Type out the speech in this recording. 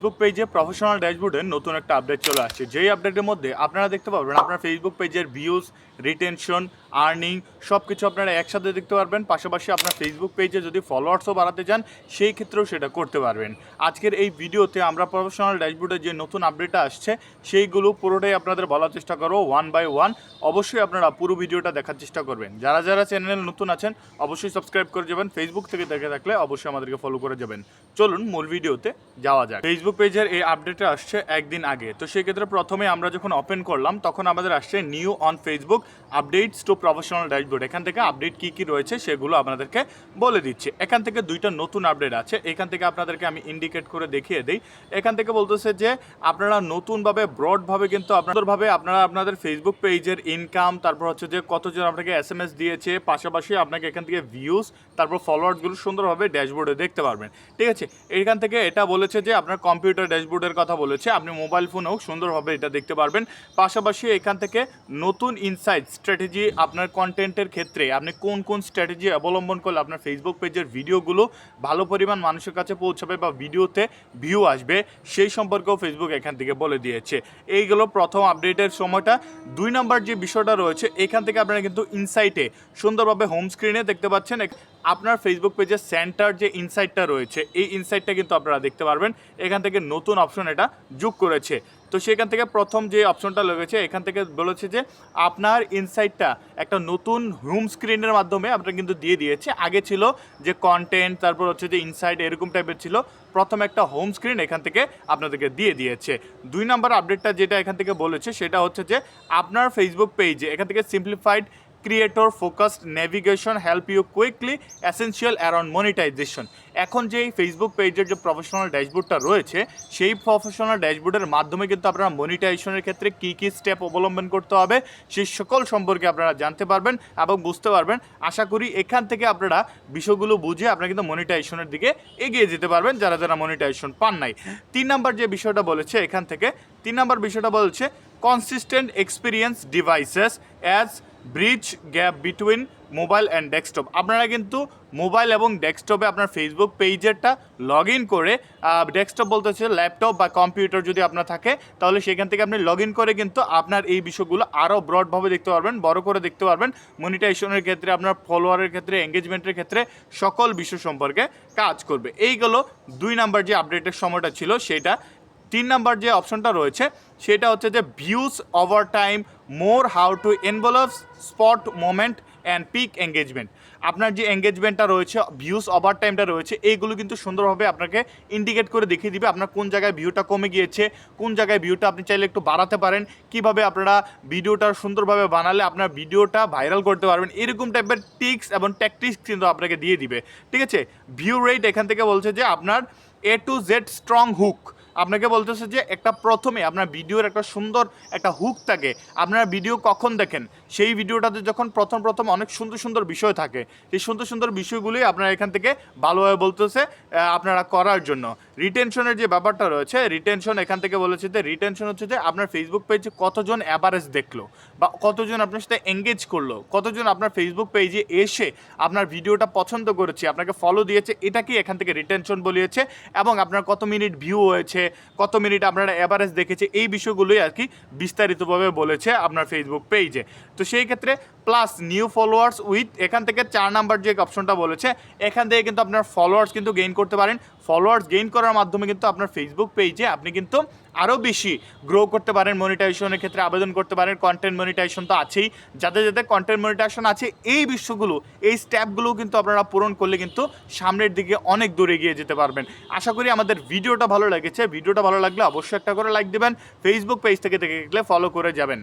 Facebook পেজে professional ড্যাশবোর্ডের নতুন একটা আপডেট চলে আসছে, যেই আপডেটের মধ্যে আপনারা দেখতে পারবেন আপনার ফেসবুক পেজের ভিউজ, রিটেনশন, আর্নিং সব কিছু আপনারা একসাথে দেখতে পারবেন। পাশাপাশি আপনার ফেসবুক পেজে যদি ফলোয়ার্সও বাড়াতে চান সেই ক্ষেত্রেও সেটা করতে পারবেন। আজকের এই ভিডিওতে আমরা প্রফেশনাল ড্যাশবোর্ডের যে নতুন আপডেটটা আসছে সেইগুলো পুরোটাই আপনাদের বলার চেষ্টা করবো ওয়ান বাই ওয়ান। অবশ্যই আপনারা পুরো ভিডিওটা দেখার চেষ্টা করবেন। যারা যারা চ্যানেলে নতুন আছেন অবশ্যই সাবস্ক্রাইব করে যাবেন, ফেসবুক থেকে দেখে থাকলে অবশ্যই আমাদেরকে ফলো করে যাবেন। চলুন মূল ভিডিওতে যাওয়া যাক। ফেসবুক পেজের এই আপডেটটা আসছে একদিন আগে, তো সেই ক্ষেত্রে প্রথমে আমরা যখন ওপেন করলাম তখন আমাদের আসছে new on Facebook updates two professional dashboard. এখান থেকে আপডেট কী কী রয়েছে সেগুলো আপনাদেরকে বলে দিচ্ছে। এখান থেকে দুইটা নতুন আপডেট আছে, এখান থেকে আপনাদেরকে আমি ইন্ডিকেট করে দেখিয়ে দিই। এখান থেকে বলতেছে যে আপনারা নতুনভাবে ব্রডভাবে কিন্তু আপনারা আপনাদের ফেসবুক পেজের ইনকাম, তারপর হচ্ছে যে কতজন আপনাকে SMS দিয়েছে, পাশাপাশি আপনাকে এখান থেকে ভিউজ, তারপর ফলোয়ার্সগুলো সুন্দরভাবে ড্যাশবোর্ডে দেখতে পারবেন। ঠিক আছে, এখান থেকে এটা বলেছে যে আপনার কম্পিউটার ড্যাশবোর্ডের কথা বলেছে, আপনি মোবাইল ফোনেও সুন্দরভাবে এটা দেখতে পারবেন। পাশাপাশি এখান থেকে নতুন ইনসাইট স্ট্র্যাটেজি, আপনার কন্টেন্টের ক্ষেত্রে আপনি কোন কোন স্ট্র্যাটেজি অবলম্বন করলে আপনার ফেসবুক পেজের ভিডিওগুলো ভালো পরিমাণ মানুষের কাছে পৌঁছাবে বা ভিডিওতে ভিউ আসবে সেই সম্পর্কেও ফেসবুক এখান থেকে বলে দিয়েছে। এইগুলো প্রথম আপডেটের সময়টা। 2 নম্বর যে বিষয়টা রয়েছে এখান থেকে আপনারা কিন্তু ইনসাইটে সুন্দরভাবে হোম স্ক্রিনে দেখতে পাচ্ছেন আপনার ফেসবুক পেজের সেন্টার যে ইনসাইটটা রয়েছে এই ইনসাইটটা কিন্তু আপনারা দেখতে পারবেন। এখান থেকে নতুন অপশন এটা যোগ করেছে। তো সেখান থেকে প্রথম যে অপশনটা লেগেছে এখান থেকে বলেছে যে আপনার ইনসাইটটা একটা নতুন হোম স্ক্রিনের মাধ্যমে আপনারা কিন্তু দিয়ে দিয়েছে। আগে ছিল যে কন্টেন্ট, তারপর হচ্ছে যে ইনসাইট এরকম টাইপের ছিল, প্রথম একটা হোম স্ক্রিন এখান থেকে আপনাদেরকে দিয়ে দিয়েছে। 2 নম্বর আপডেটটা যেটা এখান থেকে বলেছে সেটা হচ্ছে যে আপনার ফেসবুক পেজে এখান থেকে simplified creator focused navigation help you quickly essential around monetization. এখন যে ফেসবুক পেজের যে প্রফেশনাল ড্যাশবোর্ডটা রয়েছে সেই প্রফেশনাল ড্যাশবোর্ডের মাধ্যমে কিন্তু আপনারা মনিটাইজেশনের ক্ষেত্রে কী কী স্টেপ অবলম্বন করতে হবে সেই সকল সম্পর্কে আপনারা জানতে পারবেন এবং বুঝতে পারবেন। আশা করি এখান থেকে আপনারা বিষয়গুলো বুঝে আপনারা কিন্তু মনিটাইজেশনের দিকে এগিয়ে যেতে পারবেন যারা যারা মনিটাইজেশন পান নাই। 3 নম্বর যে বিষয়টা বলেছে এখান থেকে 3 নম্বর বিষয়টা বলছে consistent experience devices as bridge gap between mobile and desktop. আপনারা কিন্তু মোবাইল এবং ডেস্কটপে আপনার ফেসবুক পেজেরটা লগ ইন করে, ডেস্কটপ বলতে হচ্ছে ল্যাপটপ বা কম্পিউটার যদি আপনার থাকে তাহলে সেখান থেকে আপনি লগ ইন করে কিন্তু আপনার এই বিষয়গুলো আরও ব্রডভাবে দেখতে পারবেন, বড় করে দেখতে পারবেন। মনিটাইজেশনের ক্ষেত্রে, আপনার ফলোয়ারের ক্ষেত্রে, এঙ্গেজমেন্টের ক্ষেত্রে সকল বিষয় সম্পর্কে কাজ করবে। এইগুলো 2 নাম্বার যে আপডেটের সময়টা ছিল সেটা। 3 নাম্বার যে অপশনটা রয়েছে সেটা হচ্ছে যে views over time more how to envelopes spot moment and peak engagement. আপনার যে এঙ্গেজমেন্টটা রয়েছে, ভিউজ ওভার টাইমটা রয়েছে, এইগুলো কিন্তু সুন্দরভাবে আপনাকে ইন্ডিকেট করে দেখিয়ে দিবে আপনার কোন জায়গায় ভিউটা কমে গিয়েছে, কোন জায়গায় ভিউটা আপনি চাইলে একটু বাড়াতে পারেন, কিভাবে আপনারা ভিডিওটা সুন্দরভাবে বানালে আপনার ভিডিওটা ভাইরাল করতে পারবেন। এরকম টাইপের টিক্স এবং ট্যাকটিক্স কিন্তু আপনাকে দিয়ে দিবে। ঠিক আছে, ভিউ রেট এখান থেকে বলছে যে আপনার A to Z strong hook. আপনাকে বলতেছে যে একটা প্রথমে আপনার ভিডিওর একটা সুন্দর একটা হুক থাকে। আপনারা ভিডিও কখন দেখেন সেই ভিডিওটাতে যখন প্রথম অনেক সুন্দর সুন্দর বিষয় থাকে, সেই সুন্দর সুন্দর বিষয়গুলোই আপনারা এখান থেকে ভালোভাবে বলতেছে আপনারা করার জন্য। রিটেনশনের যে ব্যাপারটা রয়েছে, রিটেনশন এখান থেকে বলেছে যে রিটেনশন হচ্ছে যে আপনার ফেসবুক পেজে কতজন অ্যাভারেজ দেখলো বা কতজন আপনার সাথে এঙ্গেজ করলো, কতজন আপনার ফেসবুক পেজে এসে আপনার ভিডিওটা পছন্দ করেছে, আপনাকে ফলো দিয়েছে, এটাকেই এখান থেকে রিটেনশন বলিয়েছে। এবং আপনার কত মিনিট ভিউ হয়েছে, কত মিনিট আপনারা অ্যাভারেজ দেখেছে, এই বিষয়গুলোই আর কি বিস্তারিতভাবে বলেছে আপনার ফেসবুক পেজে। তো সেই ক্ষেত্রে প্লাস নিউ ফলোয়ার্স উইথ এখান থেকে 4 নাম্বার যে অপশনটা বলেছে এখান থেকে কিন্তু আপনার ফলোয়ার্স কিন্তু গেইন করতে পারেন। ফলোয়ার্স গেইন করার মাধ্যমে কিন্তু আপনার ফেসবুক পেজে আপনি কিন্তু আরও বেশি গ্রো করতে পারেন, মনিটাইজেশনের ক্ষেত্রে আবেদন করতে পারেন। কন্টেন্ট মনিটাইজেশন তো আছেই, যাদের যাদের কন্টেন্ট মনিটাইজেশন আছে এই বিষয়গুলো, এই স্টেপগুলো কিন্তু আপনারা পূরণ করলে কিন্তু সামনের দিকে অনেক দূরে এগিয়ে যেতে পারবেন। আশা করি আমাদের ভিডিওটা ভালো লেগেছে। ভিডিওটা ভালো লাগলে অবশ্যই একটা করে লাইক দেবেন, ফেসবুক পেজ থেকে দেখলে ফলো করে যাবেন।